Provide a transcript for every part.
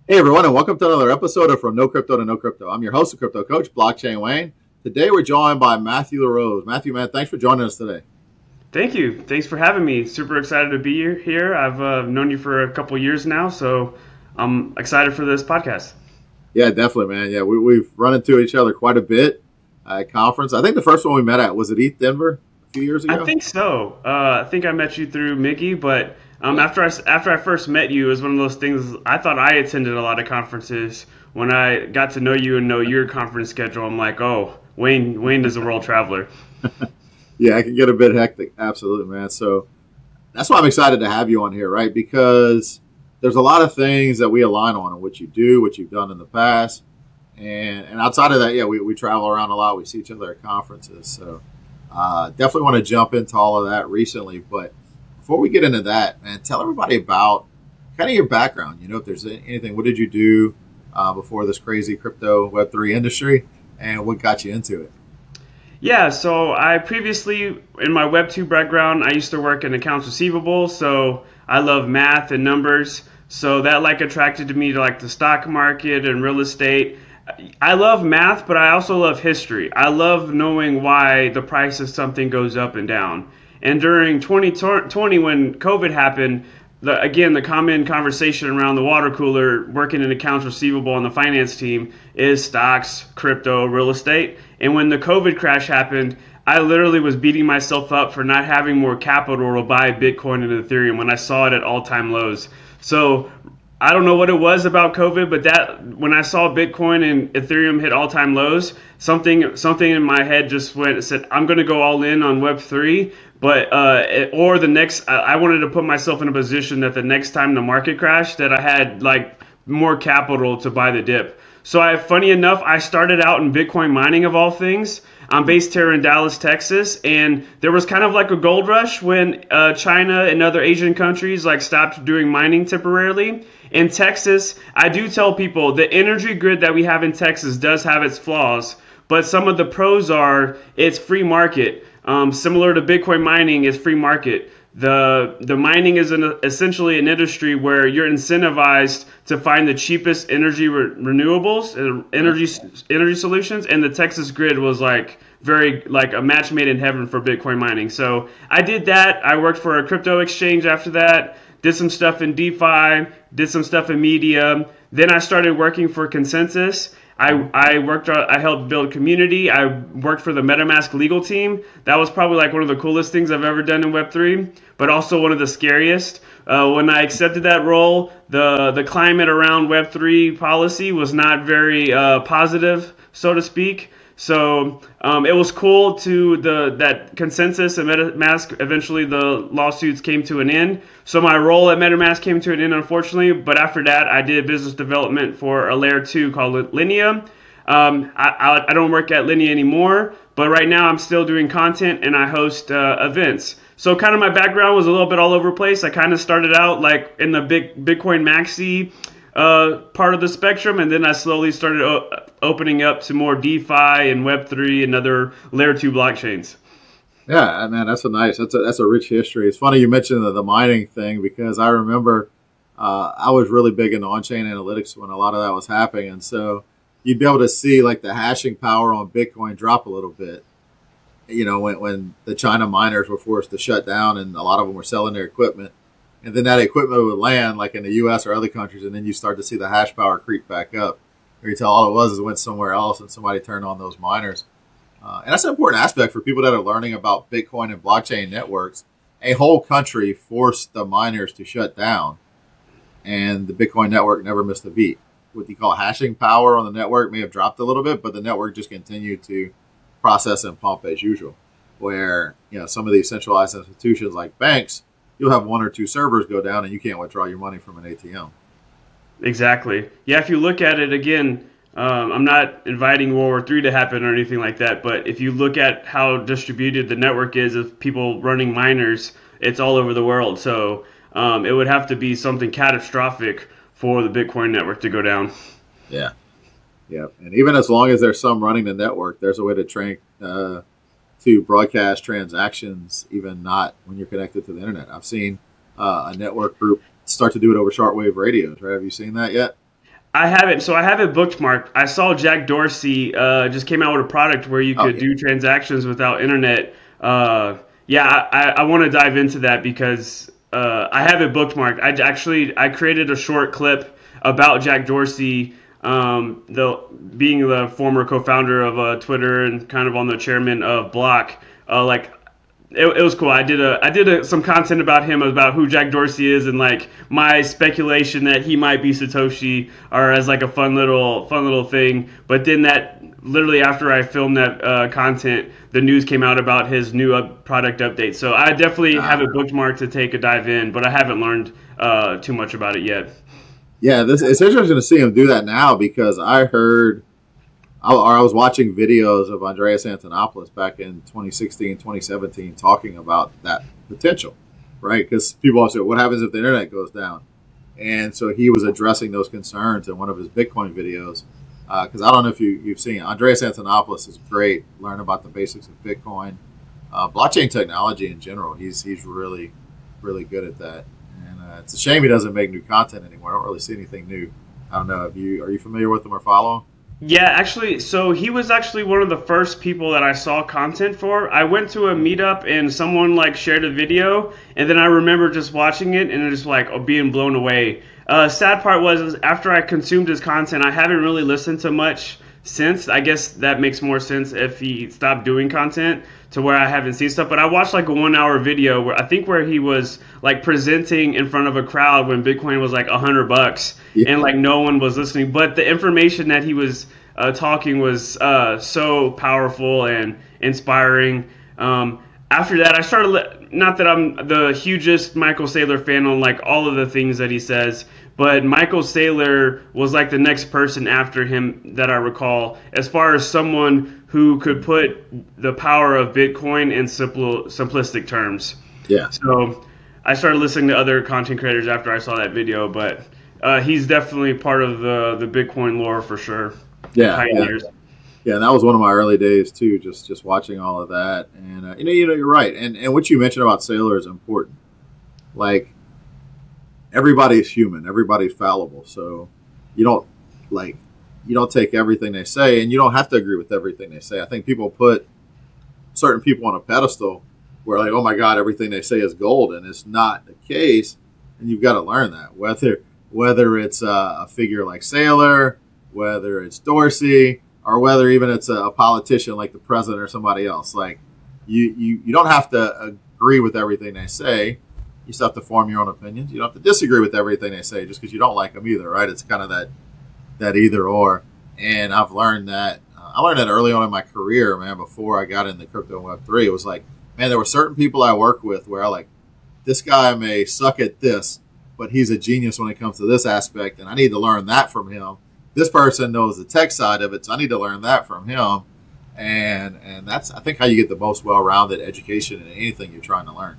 Hey everyone, and welcome to another episode of From No Crypto to No Crypto. I'm your host, the Crypto Coach, Blockchain Wayne. Today we're joined by Matthew LaRose. Matthew, man, thanks for joining us today. Thank you. Thanks for having me. Super excited to be here. I've known you for a couple years now, so I'm excited for this podcast. Yeah, definitely, man. Yeah, we've run into each other quite a bit at conference. I think the first one we met at was at ETH Denver a few years I ago. think so. I think I met you through Mickey, but Yeah. after I first met you, it was one of those things. I thought I attended a lot of conferences. When I got to know you and know your conference schedule, I'm like, oh, Wayne is a world traveler. Yeah, I can get a bit hectic. Absolutely, man. So that's why I'm excited to have you on here, right? Because there's a lot of things that we align on what you do, what you've done in the past. And outside of that, yeah, we travel around a lot. We see each other at conferences. So definitely want to jump into all of that recently. But before we get into that, man, tell everybody about kind of your background. You know, if there's anything, what did you do before this crazy crypto Web3 industry, and what got you into it? Yeah, so I previously, in my Web2 background, I used to work in accounts receivable, so I love math and numbers. So that like attracted to me to like the stock market and real estate. I love math, but I also love history. I love knowing why the price of something goes up and down. And during 2020, when COVID happened, the common conversation around the water cooler working in accounts receivable on the finance team is stocks, crypto, real estate. And when the COVID crash happened, I literally was beating myself up for not having more capital to buy Bitcoin and Ethereum when I saw it at all-time lows. So I don't know what it was about COVID, but that when I saw Bitcoin and Ethereum hit all-time lows, something in my head just went said I'm going to go all in on Web3. But or the next, I wanted to put myself in a position that the next time the market crashed, that I had like more capital to buy the dip. So funny enough, I started out in Bitcoin mining of all things. I'm based here in Dallas, Texas, and there was kind of like a gold rush when China and other Asian countries like stopped doing mining temporarily. In Texas, I do tell people the energy grid that we have in Texas does have its flaws, but some of the pros are it's free market. Similar to Bitcoin mining, is free market. The mining is essentially an industry where you're incentivized to find the cheapest energy renewables, energy solutions, and the Texas grid was like very like a match made in heaven for Bitcoin mining. So I did that. I worked for a crypto exchange after that. Did some stuff in DeFi. Did some stuff in media. Then I started working for Consensus. I helped build community. I worked for the MetaMask legal team. That was probably like one of the coolest things I've ever done in Web3, but also one of the scariest. When I accepted that role, the climate around Web3 policy was not very positive, so to speak. So it was cool to that Consensus and MetaMask. Eventually, the lawsuits came to an end. So my role at MetaMask came to an end, unfortunately. But after that, I did business development for a layer two called Linea. I don't work at Linea anymore, but right now I'm still doing content and I host events. So kind of my background was a little bit all over the place. I kind of started out like in the big Bitcoin maxi part of the spectrum, and then I slowly started opening up to more DeFi and Web3 and other layer two blockchains. Yeah, man, that's a rich history. It's funny you mentioned the mining thing because I remember I was really big into on-chain analytics when a lot of that was happening, and so you'd be able to see like the hashing power on Bitcoin drop a little bit. You know, when the China miners were forced to shut down, and a lot of them were selling their equipment, and then that equipment would land like in the U.S. or other countries, and then you start to see the hash power creep back up. Where you tell all it was is it went somewhere else, and somebody turned on those miners. And that's an important aspect for people that are learning about Bitcoin and blockchain networks. A whole country forced the miners to shut down, and the Bitcoin network never missed a beat. What you call hashing power on the network may have dropped a little bit, but the network just continued to process and pump as usual. Where some of these centralized institutions like banks, you'll have one or two servers go down, and you can't withdraw your money from an ATM. Exactly. Yeah, if you look at it again, I'm not inviting World War III to happen or anything like that, but if you look at how distributed the network is of people running miners, it's all over the world. So it would have to be something catastrophic for the Bitcoin network to go down. Yeah, yeah. And even as long as there's some running the network, there's a way to train to broadcast transactions, even not when you're connected to the internet. I've seen a network group start to do it over shortwave radios. Right? Have you seen that yet? I haven't. So I have it bookmarked. I saw Jack Dorsey just came out with a product where you Oh could yeah. do transactions without internet. Yeah, I want to dive into that because I have it bookmarked. I created a short clip about Jack Dorsey, the being the former co-founder of Twitter and kind of on the chairman of Block. Like it was cool. Some content about him, about who Jack Dorsey is, and like my speculation that he might be Satoshi, or as like a fun little thing. But then that literally after I filmed that content, the news came out about his new product update. So I definitely have Uh, it bookmarked to take a dive in, but I haven't learned too much about it yet. yeah, this it's interesting to see him do that now because I heard or I was watching videos of Andreas Antonopoulos back in 2016, 2017, talking about that potential, right? Because people always say, what happens if the internet goes down? And so he was addressing those concerns in one of his Bitcoin videos. Because I don't know if you've seen it. Andreas Antonopoulos is great. Learn about the basics of Bitcoin, blockchain technology in general. He's really, really good at that. And it's a shame he doesn't make new content anymore. I don't really see anything new. I don't know. Are you familiar with him or follow him? Yeah, actually, so he was actually one of the first people that I saw content for. I went to a meetup and someone like shared a video, and then I remember just watching it and just like being blown away. Sad part was is after I consumed his content, I haven't really listened to much since. I guess that makes more sense if he stopped doing content to where I haven't seen stuff. But I watched like a 1 hour video where I think where he was like presenting in front of a crowd when Bitcoin was like $100 and Yeah. like no one was listening. But the information that he was talking was so powerful and inspiring. After that, I started. Not that I'm the hugest Michael Saylor fan on like all of the things that he says, but Michael Saylor was like the next person after him that I recall, as far as someone who could put the power of Bitcoin in simplistic terms. Yeah. So I started listening to other content creators after I saw that video, but he's definitely part of the Bitcoin lore for sure. Yeah. Yeah. Pioneers. Yeah, and that was one of my early days too. Just watching all of that, and you're right. And what you mentioned about Sailor is important. Like everybody's human, everybody's fallible. So you don't like you don't take everything they say, and you don't have to agree with everything they say. I think people put certain people on a pedestal where like, oh my God, everything they say is gold, and it's not the case. And you've got to learn that whether it's a figure like Sailor, whether it's Dorsey, or whether even it's a politician like the president or somebody else. Like you don't have to agree with everything they say. You still have to form your own opinions. You don't have to disagree with everything they say just because you don't like them either, right? It's kind of that either or. And I've learned that. I learned that early on in my career, man. Before I got into crypto and Web3, it was like, man, there were certain people I worked with where I like, this guy may suck at this, but he's a genius when it comes to this aspect, and I need to learn that from him. This person knows the tech side of it, so I need to learn that from him. And that's I think how you get the most well-rounded education in anything you're trying to learn.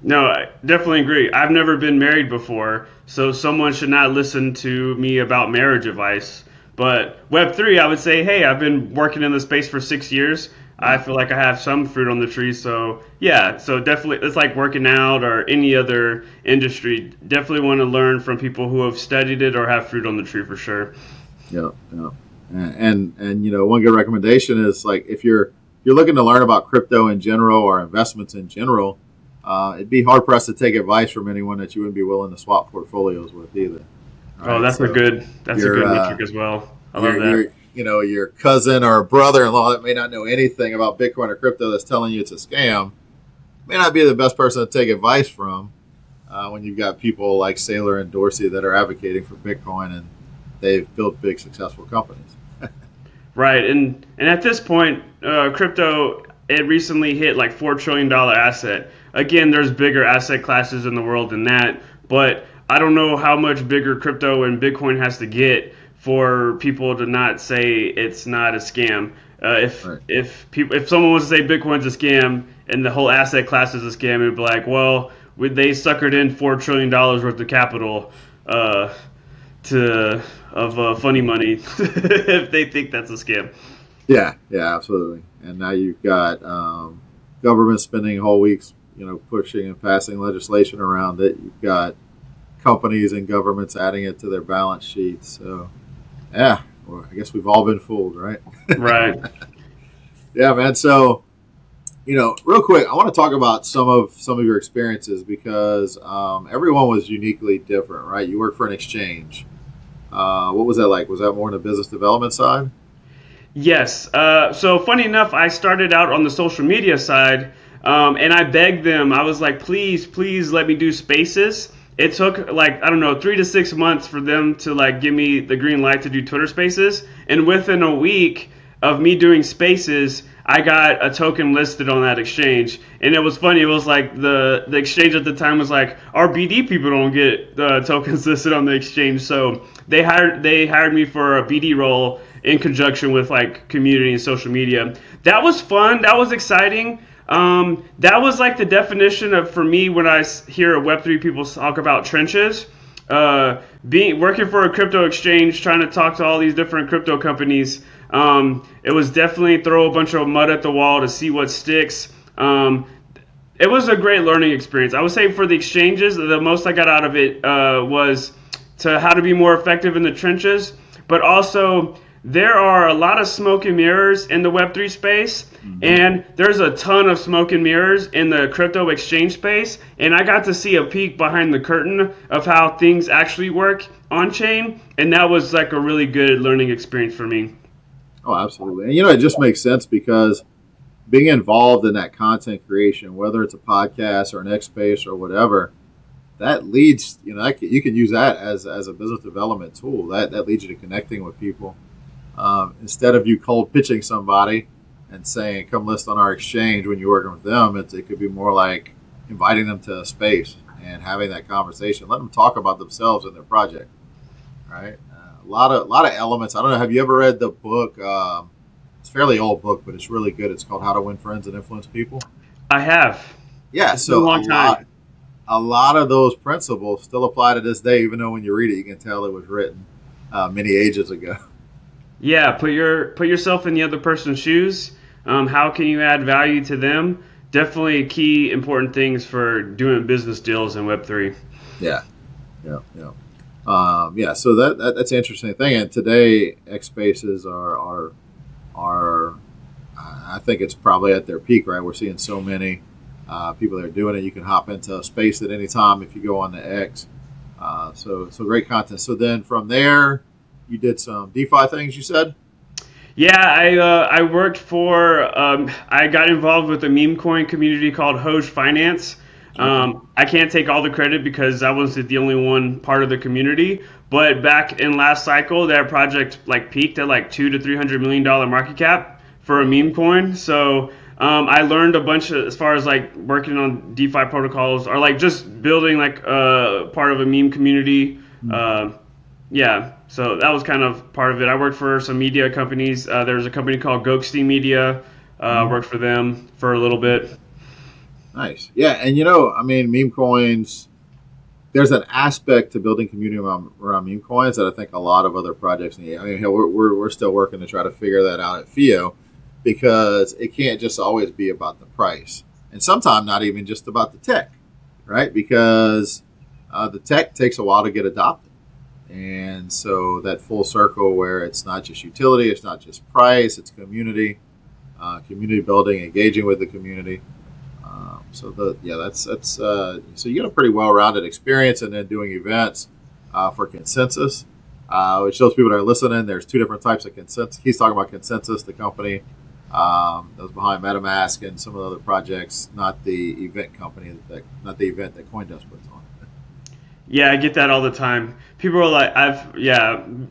No, I definitely agree. I've never been married before, so someone should not listen to me about marriage advice. But Web3, I would say, hey, I've been working in the space for 6 years. I Yeah, feel like I have some fruit on the tree. So, yeah, so definitely, it's like working out or any other industry. Definitely want to learn from people who have studied it or have fruit on the tree for sure. yeah, yeah. And one good recommendation is like if you're looking to learn about crypto in general or investments in general, it'd be hard pressed to take advice from anyone that you wouldn't be willing to swap portfolios with either. All Oh, right, so that's a your good metric as well. I love your that. your cousin or brother-in-law that may not know anything about Bitcoin or crypto that's telling you it's a scam may not be the best person to take advice from when you've got people like Saylor and Dorsey that are advocating for Bitcoin and they've built big successful companies. Right, and at this point, crypto it recently hit like $4 trillion asset. Again, there's bigger asset classes in the world than that, but I don't know how much bigger crypto and Bitcoin has to get for people to not say it's not a scam. Right. If someone was to say Bitcoin's a scam and the whole asset class is a scam, it'd be like, well, they suckered in $4 trillion worth of capital. To of funny money if they think that's a scam. Yeah, yeah, absolutely. And now you've got government spending whole weeks, pushing and passing legislation around it. You've got companies and governments adding it to their balance sheets. So yeah, well, I guess we've all been fooled, right? Right. Yeah, man. So real quick, I want to talk about some of your experiences because everyone was uniquely different, right? You work for an exchange. What was that like? Was that more on the business development side? Yes. So funny enough, I started out on the social media side, and I begged them. I was like, please, please let me do spaces. It took like, I don't know, 3 to 6 months for them to like give me the green light to do Twitter Spaces, and within a week of me doing Spaces, I got a token listed on that exchange. And it was funny. It was like the exchange at the time was like, our BD people don't get tokens listed on the exchange, so they hired me for a BD role in conjunction with like community and social media. That was fun. That was exciting. That was like the definition of, for me, when I hear Web3 people talk about trenches. Being working for a crypto exchange, trying to talk to all these different crypto companies. It was definitely throw a bunch of mud at the wall to see what sticks. It was a great learning experience. I would say for the exchanges, the most I got out of it was to how to be more effective in the trenches, but also there are a lot of smoke and mirrors in the Web3 space, Mm-hmm. and there's a ton of smoke and mirrors in the crypto exchange space, and I got to see a peek behind the curtain of how things actually work on chain, and that was like a really good learning experience for me. Oh, absolutely. And it just makes sense because being involved in that content creation, whether it's a podcast or an X space or whatever, that leads, you can use that as a business development tool. That leads you to connecting with people. Instead of you cold pitching somebody and saying, come list on our exchange when you're working with them, it could be more like inviting them to a space and having that conversation. Let them talk about themselves and their project, right? A lot of elements. I don't know. Have you ever read the book? It's a fairly old book, but it's really good. It's called How to Win Friends and Influence People. I have. Yeah, It's been a so a long lot time. a lot of those principles still apply to this day, even though when you read it, you can tell it was written many ages ago. Yeah, put yourself in the other person's shoes. How can you add value to them? Definitely key important things for doing business deals in Web3. Yeah, yeah, yeah. Yeah, so that's an interesting thing. And today, X spaces are I think it's probably at their peak, right? We're seeing so many people that are doing it. You can hop into a space at any time if you go on the X. So great content. So then from there, you did some DeFi things. You said. Yeah, I worked for I got involved with a meme coin community called Hoj Finance. Okay. I can't take all the credit because I wasn't the only one part of the community. But back in last cycle, that project like peaked at like $200 to $300 million market cap for a meme coin. So I learned a bunch of, as far as like working on DeFi protocols or like just building like part of a meme community. Uh, yeah, so that was kind of part of it. I worked for some media companies. There was a company called Goaksty Media. Mm-hmm. Worked for them for a little bit. Nice. Yeah, and I mean, meme coins. There's an aspect to building community around meme coins that I think a lot of other projects need. I mean, hell, we're still working to try to figure that out at FIO because it can't just always be about the price, and sometimes not even just about the tech, right? Because the tech takes a while to get adopted, and so that full circle where it's not just utility, it's not just price, it's community, community building, engaging with the community. So you get a pretty well-rounded experience, and then doing events for consensus, which shows people that are listening. There's two different types of consensus. He's talking about consensus, the company that was behind MetaMask and some of the other projects, not the event company not the event that CoinDesk puts on. Yeah, I get that all the time. People are like,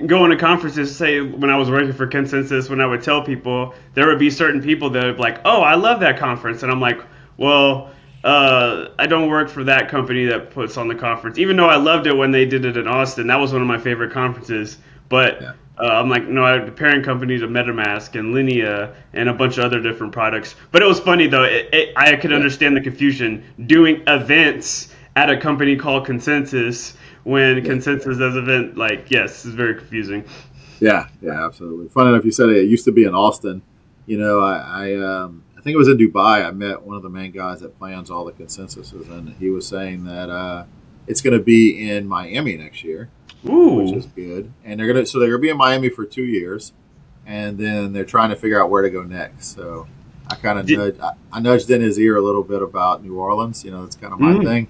going to conferences. Say when I was working for Consensus, when I would tell people, there would be certain people that would be like, "Oh, I love that conference," and I'm like, "Well, I don't work for that company that puts on the conference." Even though I loved it when they did it in Austin, that was one of my favorite conferences. But Yeah. I'm like, no, I have the parent companies of MetaMask and Linea and a bunch of other different products. But it was funny though. I could Yeah. understand the confusion doing events at a company called Consensus when Yeah. Consensus does event. Like, yes, it's very confusing. Yeah. Yeah. Absolutely. Fun enough, you said it used to be in Austin. I think it was in Dubai. I met one of the main guys that plans all the consensuses, and he was saying that. it's going to be in Miami next year, which Ooh. is good. And they're gonna be in Miami for 2 years, and then they're trying to figure out where to go next. So I kind of Did, I nudged in his ear a little bit about New Orleans. That's kind of my mm. thing.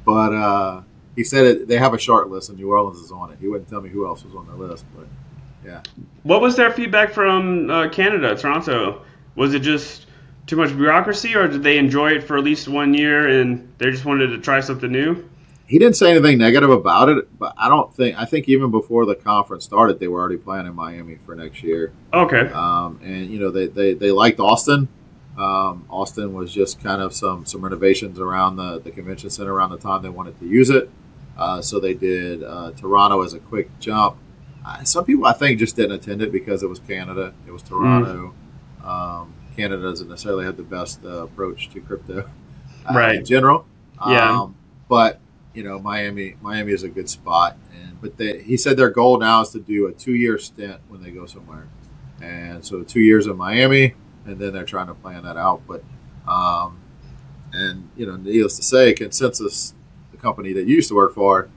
But he said they have a short list, and New Orleans is on it. He wouldn't tell me who else was on their list, but yeah. What was their feedback from Canada, Toronto? Was it just too much bureaucracy, or did they enjoy it for at least 1 year and they just wanted to try something new? He didn't say anything negative about it, but I think even before the conference started, they were already planning Miami for next year. Okay. And they liked Austin. Austin was just kind of some renovations around the convention center around the time they wanted to use it. So they did Toronto as a quick jump. Some people I think just didn't attend it because it was Canada. It was Mm. Toronto. Canada doesn't necessarily have the best approach to crypto in Right. general. Yeah. But Miami is a good spot. He said their goal now is to do a 2 year stint when they go somewhere, and so 2 years in Miami, and then they're trying to plan that out. But needless to say, Consensus, the company that you used to work for,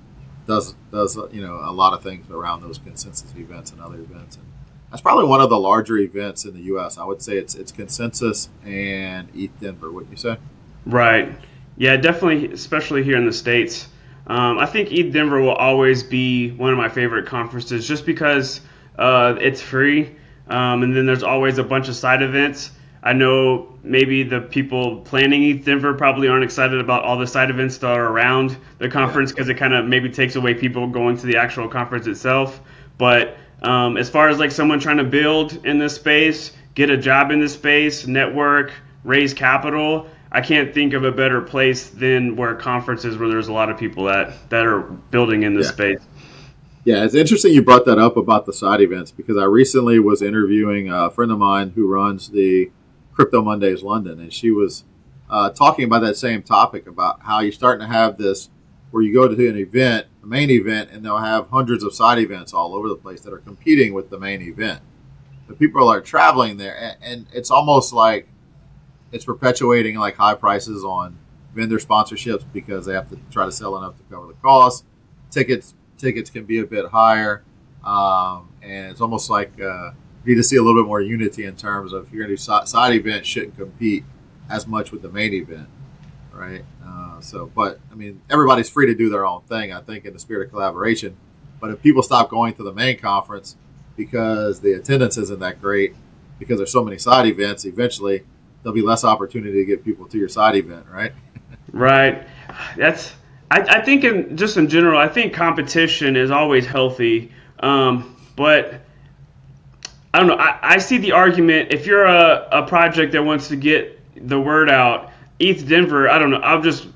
does a lot of things around those Consensus events and other events, and that's probably one of the larger events in the U.S. I would say it's Consensus and ETH Denver. Wouldn't you say? Right. Yeah, definitely, especially here in the States. I think ETH Denver will always be one of my favorite conferences just because it's free. And then there's always a bunch of side events. I know maybe the people planning ETH Denver probably aren't excited about all the side events that are around the Yeah. conference because it kind of maybe takes away people going to the actual conference itself. But as far as like someone trying to build in this space, get a job in this space, network, raise capital, I can't think of a better place than where conferences where there's a lot of people that are building in this Yeah. space. Yeah, it's interesting you brought that up about the side events because I recently was interviewing a friend of mine who runs the Crypto Mondays London, and she was talking about that same topic about how you're starting to have this where you go to an event, the main event, and they'll have hundreds of side events all over the place that are competing with the main event. The people are traveling there, and it's almost like it's perpetuating like high prices on vendor sponsorships because they have to try to sell enough to cover the cost. Tickets can be a bit higher, and it's almost like you need to see a little bit more unity in terms of if you're going to do side events shouldn't compete as much with the main event, right? But I mean, everybody's free to do their own thing. I think in the spirit of collaboration. But if people stop going to the main conference because the attendance isn't that great, because there's so many side events, eventually there'll be less opportunity to get people to your side event, right? Right. That's I think in general, I think competition is always healthy. But I don't know. I see the argument if you're a project that wants to get the word out. ETH Denver, I don't know. I'll just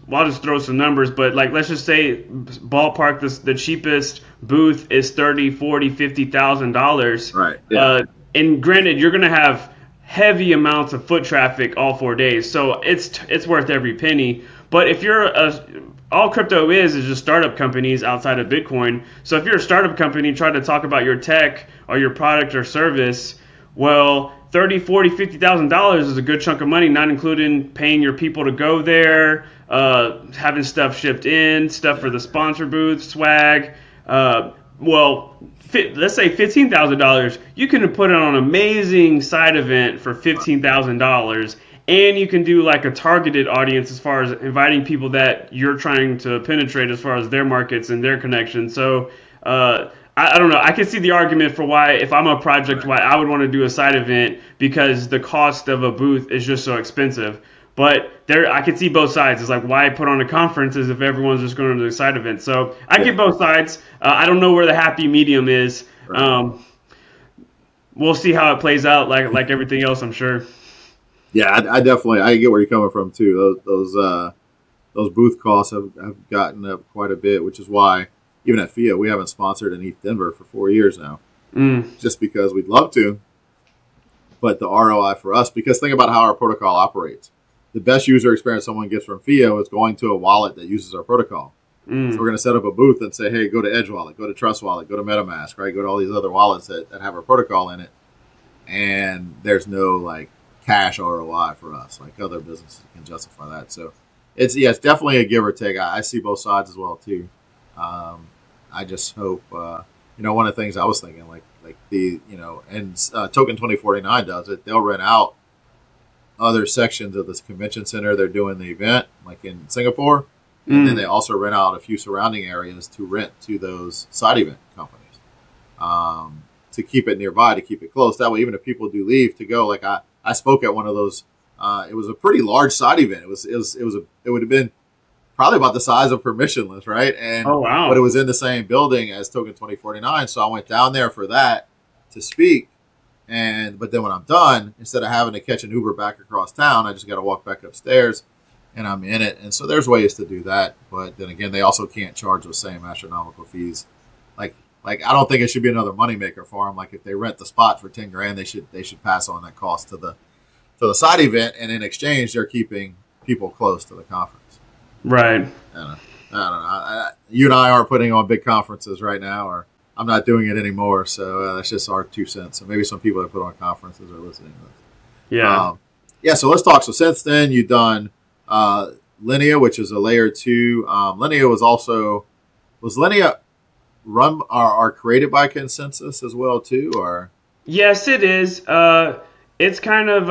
throw some numbers, but like let's just say ballpark the cheapest booth is 30, 40, $50,000. Right. Yeah. And granted, you're gonna have heavy amounts of foot traffic all 4 days, so it's worth every penny. But if you're a all crypto is just startup companies outside of Bitcoin. So if you're a startup company trying to talk about your tech or your product or service, well, 30, 40, $50,000 is a good chunk of money, not including paying your people to go there, having stuff shipped in, stuff for Yeah. the sponsor booth, swag. Well, let's say $15,000, you can put on an amazing side event for $15,000, and you can do like a targeted audience as far as inviting people that you're trying to penetrate as far as their markets and their connections. So I don't know. I can see the argument for why, if I'm a project, Right. why I would want to do a side event because the cost of a booth is just so expensive. But there, I can see both sides. It's like why put on a conference if everyone's just going to the side event. So I Yeah. get both sides. I don't know where the happy medium is. Right. We'll see how it plays out. Like everything else, I'm sure. Yeah. I definitely I get where you're coming from too. Those booth costs have gotten up quite a bit, which is why even at FIA we haven't sponsored an ETH Denver for 4 years now, Mm, just because we'd love to, but the ROI for us, because think about how our protocol operates. The best user experience someone gets from FIA is going to a wallet that uses our protocol. So we're mm, going to set up a booth and say, hey, go to Edge Wallet, go to Trust Wallet, go to MetaMask, right? Go to all these other wallets that have our protocol in it. And there's no like cash ROI for us, like other businesses can justify that. So it's definitely a give or take. I see both sides as well too. Um, I just hope one of the things I was thinking like the and Token 2049 does it. They'll rent out other sections of this convention center. They're doing the event like in Singapore, and then Mm, they also rent out a few surrounding areas to rent to those side event companies to keep it nearby, to keep it close. That way, even if people do leave to go, like I spoke at one of those. It was a pretty large side event. It would have been probably about the size of permissionless, right? And oh but it wow. was in the same building as Token 2049, so I went down there for that to speak. And but then when I'm done, instead of having to catch an Uber back across town, I just got to walk back upstairs, and I'm in it. And so there's ways to do that, but then again, they also can't charge those same astronomical fees. Like like I don't think it should be another moneymaker for them. Like if they rent the spot for 10 grand, they should pass on that cost to the side event, and in exchange, they're keeping people close to the conference. Right. I don't know. I don't know. You and I aren't putting on big conferences right now, or I'm not doing it anymore. So that's just our 2 cents. So maybe some people that put on conferences are listening to this. Yeah. Yeah. So let's talk. So since then, you've done Linea, which is a layer two. Linea was Linea run are created by consensus as well too, or Yes, it is. It's kind of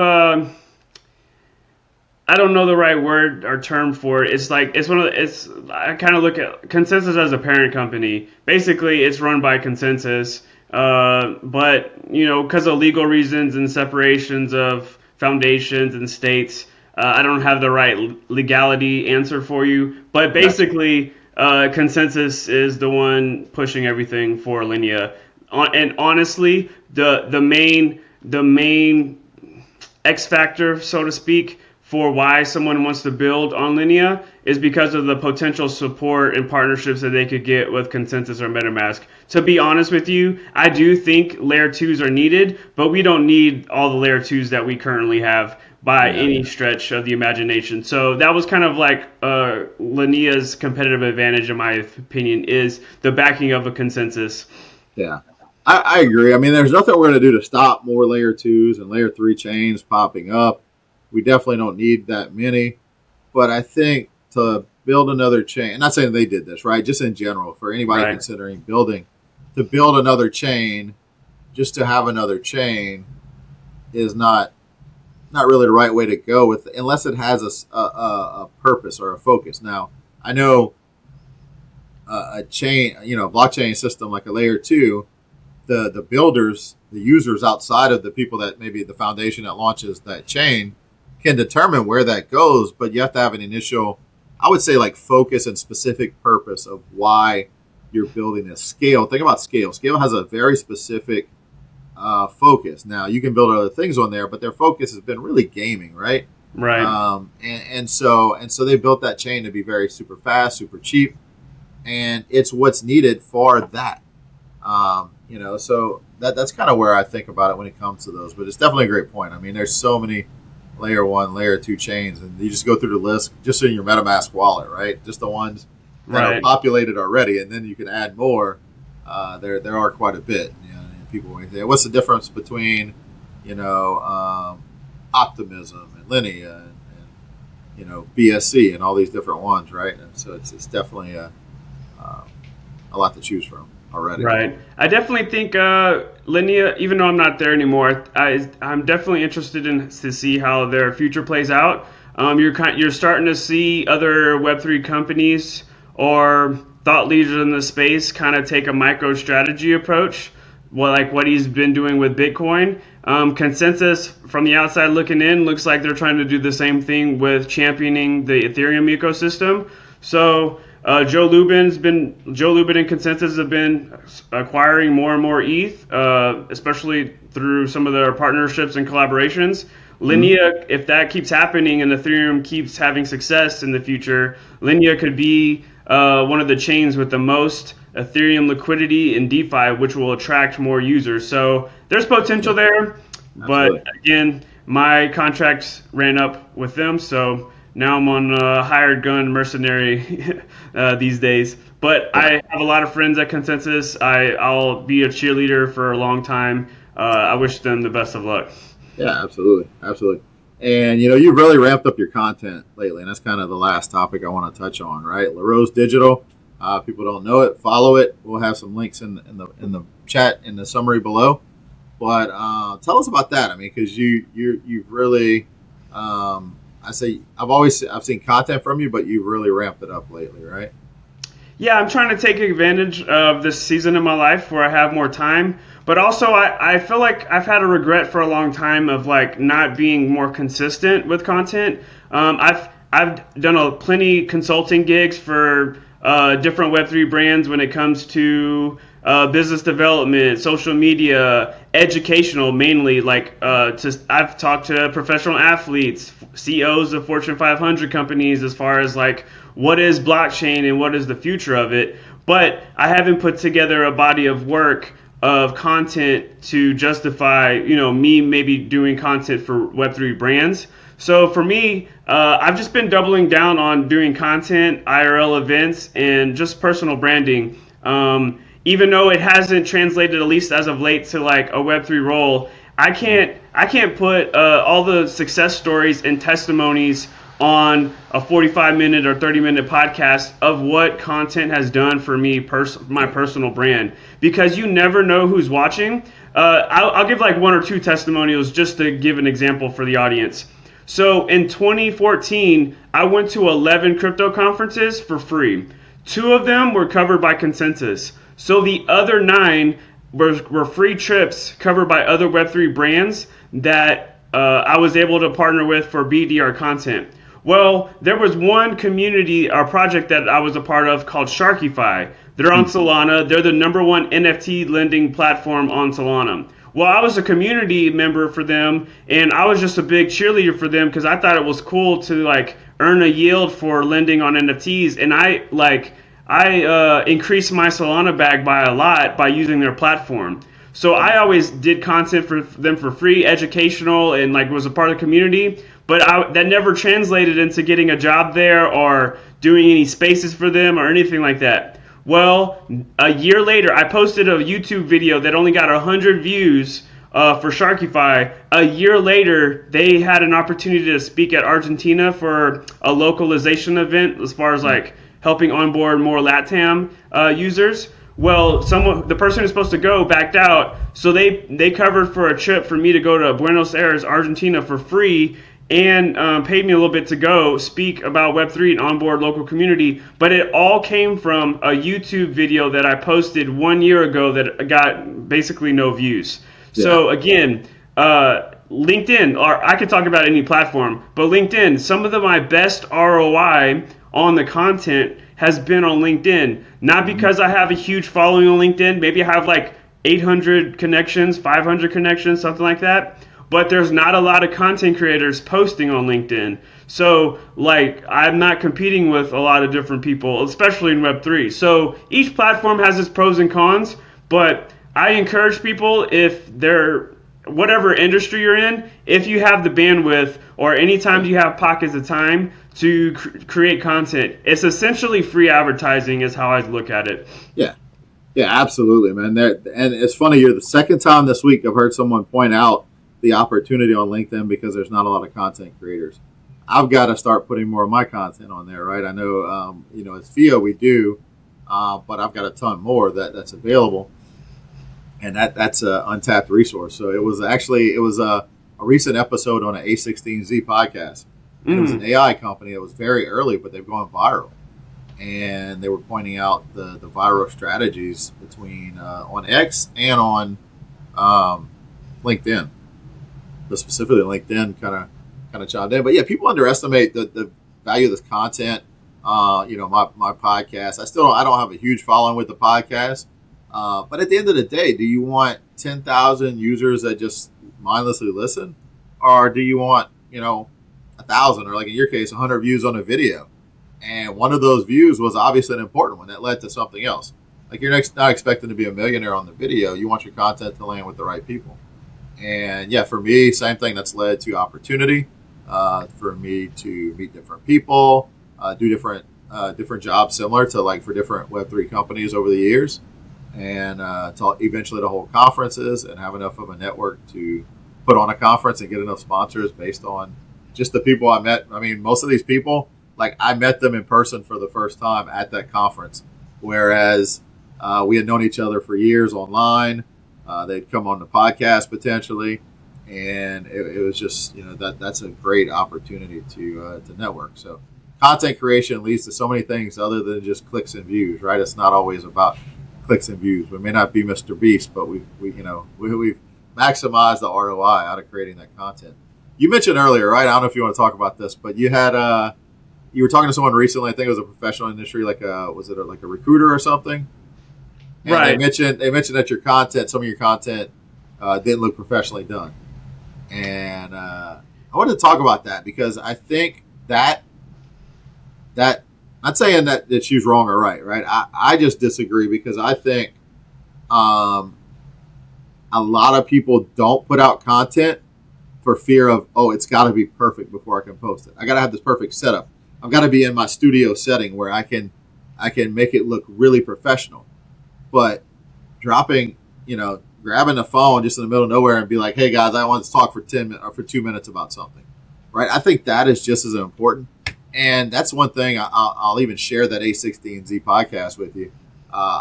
I don't know the right word or term for it. It's like it's one of the, it's I kind of look at Consensus as a parent company. Basically, it's run by Consensus, but because of legal reasons and separations of foundations and states, I don't have the right legality answer for you. But gotcha. basically, Consensus is the one pushing everything for Linea. And honestly, the main X factor, so to speak, for why someone wants to build on Linea is because of the potential support and partnerships that they could get with Consensus or MetaMask. To be honest with you, I do think layer twos are needed, but we don't need all the layer twos that we currently have by Yeah. any stretch of the imagination. So that was kind of like Linea's competitive advantage, in my opinion, is the backing of a consensus. Yeah, I agree. I mean, there's nothing we're going to do to stop more layer twos and layer three chains popping up. We definitely don't need that many. But I think to build another chain, not saying they did this, right? Just in general, for anybody Right. considering building, to build another chain, just to have another chain is not really the right way to go with, unless it has a purpose or a focus. Now, I know a chain, blockchain system like a layer two, the builders, the users outside of the people that maybe the foundation that launches that chain can determine where that goes, but you have to have an initial, I would say, like focus and specific purpose of why you're building this. Scale. Think about scale. Scale has a very specific focus. Now you can build other things on there, but their focus has been really gaming, right? Right. And so they built that chain to be very super fast, super cheap, and it's what's needed for that. So that's kind of where I think about it when it comes to those. But it's definitely a great point. I mean, there's so many layer one, layer two chains, and you just go through the list just in your MetaMask wallet, right? Just the ones that are Right. populated already, and then you can add more. There are quite a bit. And people always say, what's the difference between you know Optimism and Linea and BSC and all these different ones, right? And so it's definitely uh, a lot to choose from already. Right. I definitely think Linea, even though I'm not there anymore, I'm definitely interested in to see how their future plays out. You're starting to see other Web3 companies or thought leaders in the space kind of take a micro strategy approach, well, like what he's been doing with Bitcoin. Consensus from the outside looking in looks like they're trying to do the same thing with championing the Ethereum ecosystem. So Joe Lubin and Consensus have been acquiring more and more ETH, especially through some of their partnerships and collaborations. Mm-hmm. Linea, if that keeps happening and Ethereum keeps having success in the future, Linea could be one of the chains with the most Ethereum liquidity in DeFi, which will attract more users. So there's potential Yeah, there, but absolutely. again, my contract ran up with them, so now I'm on hired gun mercenary these days. But Yeah. I have a lot of friends at Consensus. I'll be a cheerleader for a long time. I wish them the best of luck. Yeah, absolutely, absolutely. And you've really ramped up your content lately, and that's kind of the last topic I want to touch on, right? LaRose Digital. People don't know it. Follow it. We'll have some links in the chat in the summary below. But tell us about that. I mean, because you've really, I've seen content from you, but you've really ramped it up lately, right? Yeah, I'm trying to take advantage of this season in my life where I have more time. But also, I feel like I've had a regret for a long time of like not being more consistent with content. I've done plenty consulting gigs for different Web3 brands when it comes to business development, social media, educational mainly. I've talked to professional athletes, CEOs of Fortune 500 companies as far as like what is blockchain and what is the future of it. But I haven't put together a body of work of content to justify, me maybe doing content for Web3 brands. So for me, I've just been doubling down on doing content, IRL events, and just personal branding. Even though it hasn't translated, at least as of late, to like a Web3 role, I can't put all the success stories and testimonies on a 45-minute or 30-minute podcast of what content has done for me, my personal brand, because you never know who's watching. I'll give like one or two testimonials just to give an example for the audience. So in 2014, I went to 11 crypto conferences for free. 2 of them were covered by Consensus. So the other 9 were free trips covered by other Web3 brands that I was able to partner with for BDR content. Well, there was one community or project that I was a part of called Sharkify. They're on Solana. They're the #1 NFT lending platform on Solana. Well, I was a community member for them, and I was just a big cheerleader for them because I thought it was cool to like earn a yield for lending on NFTs, and I increased my Solana bag by a lot by using their platform. So I always did content for them for free, educational, and like was a part of the community. But that never translated into getting a job there or doing any spaces for them or anything like that. Well, a year later, I posted a YouTube video that only got 100 views for Sharkify. A year later, they had an opportunity to speak at Argentina for a localization event as far as like helping onboard more LATAM users. Well, the person who's supposed to go backed out, so they covered for a trip for me to go to Buenos Aires, Argentina for free, and paid me a little bit to go speak about Web3 and onboard local community. But it all came from a YouTube video that I posted 1 year ago that got basically no views. Yeah. So again, LinkedIn, or I could talk about any platform, but LinkedIn, some of my best ROI on the content has been on LinkedIn. Not because I have a huge following on LinkedIn. Maybe I have like 800 connections, 500 connections, something like that. But there's not a lot of content creators posting on LinkedIn. So like I'm not competing with a lot of different people, especially in Web3. So each platform has its pros and cons, but I encourage people, if they're whatever industry you're in, if you have the bandwidth or anytime you have pockets of time to create content, it's essentially free advertising is how I look at it. Yeah, absolutely, man. And it's funny, you're the second time this week I've heard someone point out the opportunity on LinkedIn because there's not a lot of content creators. I've got to start putting more of my content on there, right? I know, as FIA we do, but I've got a ton more that's available, and that's an untapped resource. So it was a recent episode on an A16Z podcast. And it was an AI company that was very early, but they've gone viral. And they were pointing out the viral strategies between on X and on LinkedIn. But specifically LinkedIn kind of chimed in. But yeah, people underestimate the value of this content. My podcast. I don't have a huge following with the podcast. But at the end of the day, do you want 10,000 users that just mindlessly listen? Or do you want, 1,000 or like in your case, 100 views on a video? And one of those views was obviously an important one that led to something else. Like you're not expecting to be a millionaire on the video. You want your content to land with the right people. And yeah, for me, same thing. That's led to opportunity for me to meet different people, do different jobs similar to like for different Web3 companies over the years, and eventually to hold conferences and have enough of a network to put on a conference and get enough sponsors based on just the people I met. I mean, most of these people, like I met them in person for the first time at that conference, whereas we had known each other for years online. They'd come on the podcast potentially, and it was just that's a great opportunity to network. So content creation leads to so many things other than just clicks and views, right? It's not always about clicks and views. We may not be Mr. Beast, but we've maximized the ROI out of creating that content. You mentioned earlier, right? I don't know if you want to talk about this, but you had you were talking to someone recently. I think it was a professional industry, like like a recruiter or something? And Right. they mentioned that some of your content didn't look professionally done. And I wanted to talk about that because I think that not saying that she's wrong or right? I just disagree because I think a lot of people don't put out content for fear of, it's got to be perfect before I can post it. I got to have this perfect setup. I've got to be in my studio setting where I can make it look really professional. But grabbing the phone just in the middle of nowhere and be like, hey guys, I want to talk for 10 minutes or for 2 minutes about something, right? I think that is just as important. And that's one thing I'll even share that A16Z podcast with you.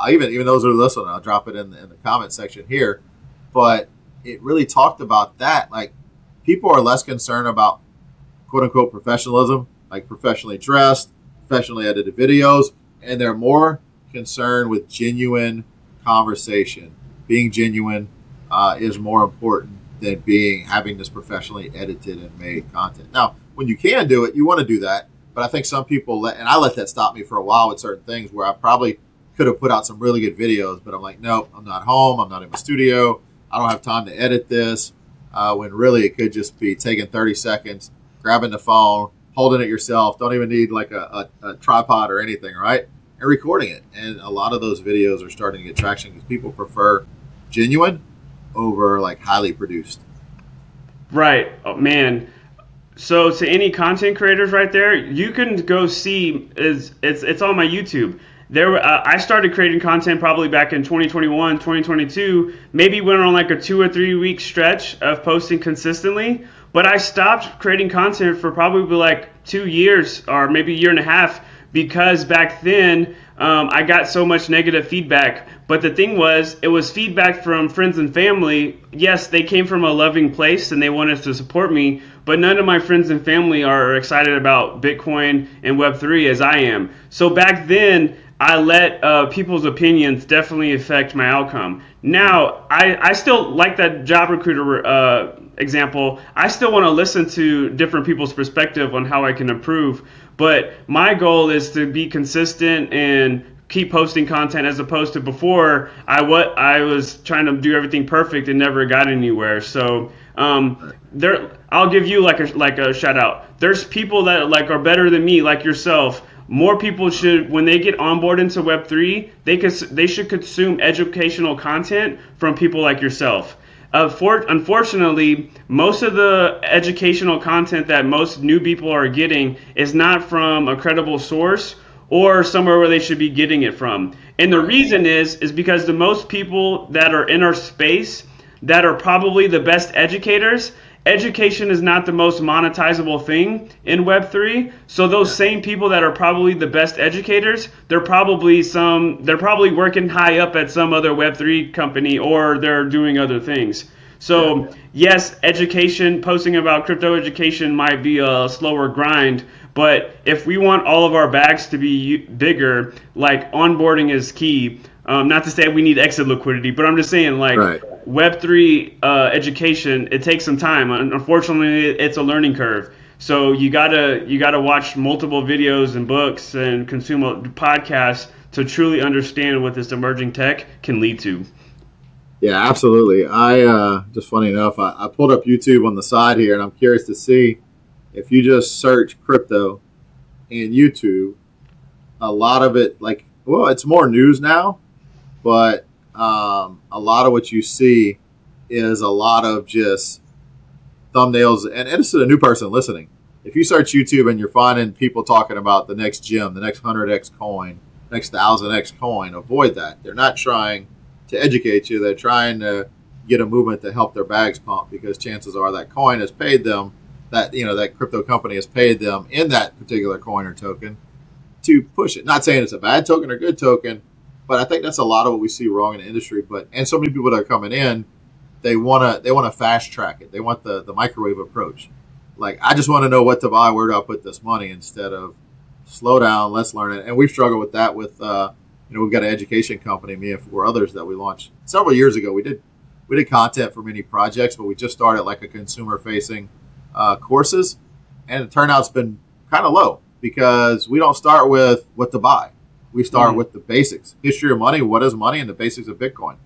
Even those who are listening, I'll drop it in the comment section here. But it really talked about that. Like people are less concerned about quote unquote professionalism, like professionally dressed, professionally edited videos, and they're more concerned with genuine conversation. Being genuine is more important than having this professionally edited and made content. Now, when you can do it, you want to do that. But I think some people and I let that stop me for a while with certain things where I probably could have put out some really good videos, but I'm like, nope, I'm not home. I'm not in my studio. I don't have time to edit this. When really it could just be taking 30 seconds, grabbing the phone, holding it yourself. Don't even need like a tripod or anything, right? And recording it. And a lot of those videos are starting to get traction because people prefer genuine over like highly produced. Right. Oh, man. So to any content creators right there, you can go see it's on my YouTube. I started creating content probably back in 2021, 2022. Maybe went on like a 2 or 3 week stretch of posting consistently, but I stopped creating content for probably like 2 years or maybe a year and a half because back then I got so much negative feedback. But the thing was, it was feedback from friends and family. Yes, they came from a loving place and they wanted to support me, but none of my friends and family are excited about Bitcoin and Web3 as I am. So back then, I let people's opinions definitely affect my outcome. Now, I still like that job recruiter example. I still want to listen to different people's perspective on how I can improve. But my goal is to be consistent and keep posting content as opposed to before I was trying to do everything perfect and never got anywhere. So I'll give you like a shout out. There's people that like are better than me, like yourself. More people should, when they get on board into Web3, they should consume educational content from people like yourself. Unfortunately, most of the educational content that most new people are getting is not from a credible source or somewhere where they should be getting it from. And the reason is because the most people that are in our space that are probably the best educators, education is not the most monetizable thing in Web3. So those same people that are probably the best educators, they're probably working high up at some other Web3 company or they're doing other things. So yes, education, posting about crypto education might be a slower grind, but if we want all of our bags to be bigger, like onboarding is key. Not to say we need exit liquidity, but I'm just saying like Web3 education, it takes some time. Unfortunately, it's a learning curve. So you gotta watch multiple videos and books and consume podcasts to truly understand what this emerging tech can lead to. Yeah, absolutely. Just funny enough, I pulled up YouTube on the side here, and I'm curious to see if you just search crypto in YouTube, a lot of it, it's more news now, but a lot of what you see is a lot of just thumbnails. And this is a new person listening. If you search YouTube and you're finding people talking about the next gem, the next 100x coin, next 1000x coin, avoid that. They're not trying to educate you. They're trying to get a movement to help their bags pump because chances are that coin has paid them that that crypto company has paid them in that particular coin or token to push it. Not saying it's a bad token or good token, but I think that's a lot of what we see wrong in the industry. And so many people that are coming in, they wanna fast track it. They want the microwave approach. Like, I just want to know what to buy, where do I put this money, instead of slow down, let's learn it. And we've struggled with that with we've got an education company, me and four others, that we launched several years ago. We did content for many projects, but we just started like a consumer facing courses, and the turnout's been kind of low because we don't start with what to buy. We start with the basics: history of money, what is money, and the basics of Bitcoin.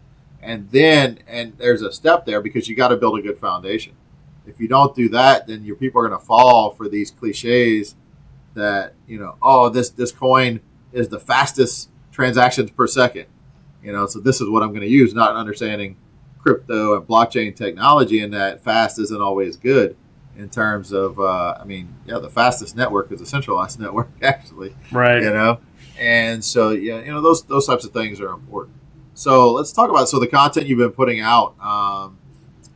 And there's a step there because you got to build a good foundation. If you don't do that, then your people are going to fall for these cliches that oh, this coin is the fastest transactions per second. So this is what I'm going to use, not understanding crypto and blockchain technology, and that fast isn't always good in terms of the fastest network is a centralized network, actually. Right. And so those types of things are important. So let's talk about the content you've been putting out.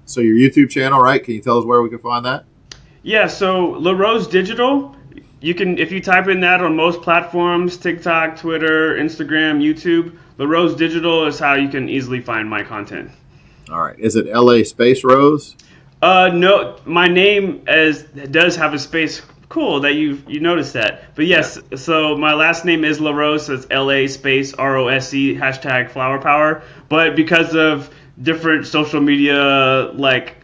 So your YouTube channel, right? Can you tell us where we can find that? Yeah, so LaRose Digital, you can, if you type in that on most platforms, TikTok, Twitter, Instagram, YouTube, LaRose Digital is how you can easily find my content. All right. Is it LA Space Rose? No, my name does have a space. Cool that you noticed that. But yes, yeah. So my last name is LaRose, so it's LA space ROSE #flower power. But because of different social media like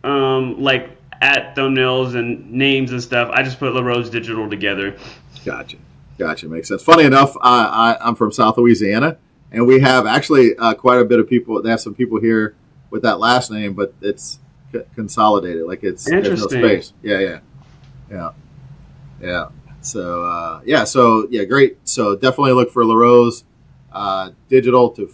at thumbnails and names and stuff, I just put LaRose Digital together. Gotcha. Makes sense. Funny enough, I'm from South Louisiana, and we have actually quite a bit of people. They have some people here with that last name, but it's consolidated. Like there's no space. Yeah. So great. So definitely look for LaRose Digital to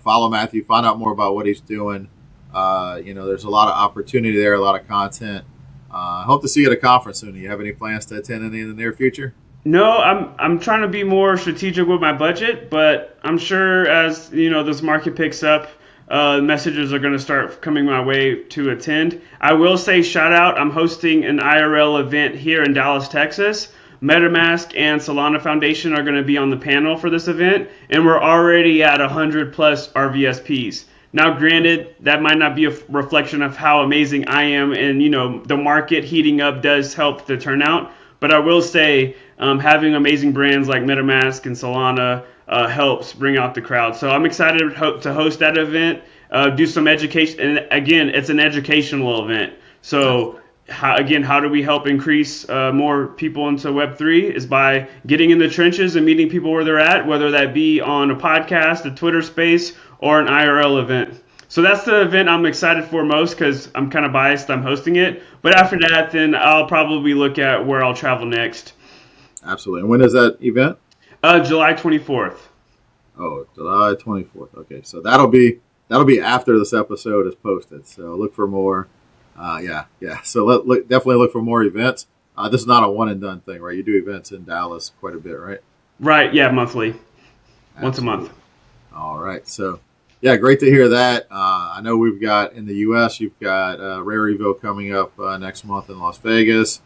follow Matthew, find out more about what he's doing. There's a lot of opportunity there, a lot of content. I hope to see you at a conference soon. Do you have any plans to attend any in the near future? No, I'm trying to be more strategic with my budget, but I'm sure as this market picks up, messages are going to start coming my way to attend. I will say, shout out, I'm hosting an IRL event here in Dallas, Texas. MetaMask and Solana Foundation are going to be on the panel for this event, and we're already at 100 plus RVSPs. Now, granted, that might not be a reflection of how amazing I am, and the market heating up does help the turnout. But I will say, having amazing brands like MetaMask and Solana helps bring out the crowd. So I'm excited to host that event, do some education. And again, it's an educational event. So how do we help increase more people into Web3 is by getting in the trenches and meeting people where they're at, whether that be on a podcast, a Twitter space, or an IRL event. So that's the event I'm excited for most because I'm kind of biased. I'm hosting it. But after that, then I'll probably look at where I'll travel next. Absolutely. And when is that event? July 24th. Oh, July 24th. Okay, so that'll be after this episode is posted. So look for more. Yeah. So definitely look for more events. This is not a one and done thing, right? You do events in Dallas quite a bit, right? Right. Yeah, monthly. Absolutely. Once a month. All right. So, yeah, great to hear that. I know we've got in the U.S., you've got Rare Evo coming up next month in Las Vegas.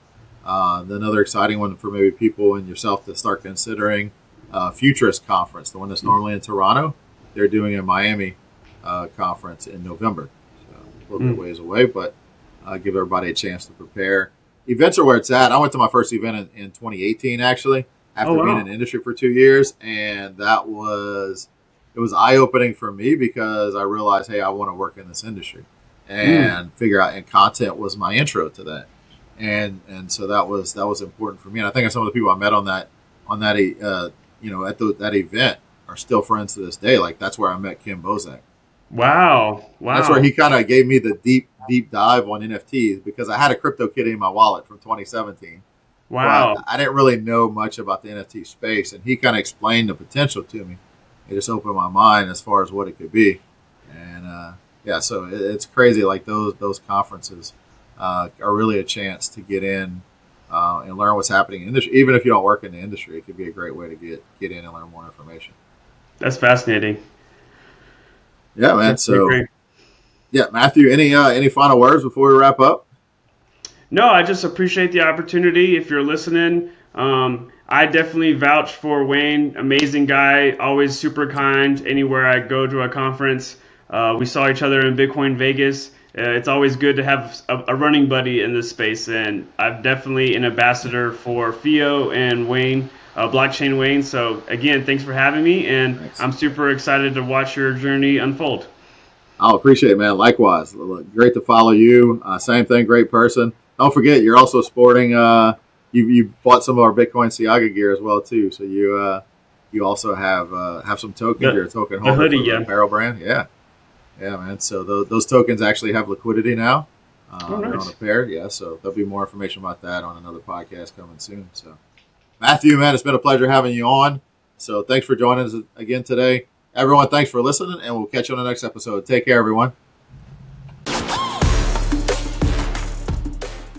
Another exciting one for maybe people and yourself to start considering Futurist Conference, the one that's normally in Toronto. They're doing a Miami conference in November. So a little bit ways away, but give everybody a chance to prepare. Events are where it's at. I went to my first event in 2018, actually, after being in the industry for 2 years, and it was eye-opening for me because I realized, hey, I want to work in this industry and figure out, and content was my intro to that. And so that was important for me. And I think some of the people I met on that at that event are still friends to this day. Like, that's where I met Kim Bozak. Wow. That's where he kind of gave me the deep dive on NFTs because I had a CryptoKitty in my wallet from 2017. Wow. But I didn't really know much about the NFT space, and he kind of explained the potential to me. It just opened my mind as far as what it could be. And so it's crazy. Like those conferences are really a chance to get in and learn what's happening in the industry. Even if you don't work in the industry, it could be a great way to get in and learn more information. That's fascinating. Yeah, man. So, yeah, Matthew, any final words before we wrap up? No, I just appreciate the opportunity. If you're listening, I definitely vouch for Wayne. Amazing guy, always super kind. Anywhere I go to a conference, we saw each other in Bitcoin Vegas. It's always good to have a running buddy in this space, and I'm definitely an ambassador for Theo and Wayne, blockchain Wayne. So again, thanks for having me, and Thanks. I'm super excited to watch your journey unfold. I'll appreciate it, man. Likewise. Great to follow you. Same thing, great person. Don't forget, you're also sporting. You bought some of our Bitcoin Siaga gear as well too. So you also have some tokens. You're The a token the holder hoodie, for the yeah. apparel brand. Yeah, yeah, man. So those tokens actually have liquidity now. Oh, They're on a nice. pair. Yeah. So there'll be more information about that on another podcast coming soon. So Matthew, man, it's been a pleasure having you on. So thanks for joining us again today. Everyone, thanks for listening, and we'll catch you on the next episode. Take care, everyone.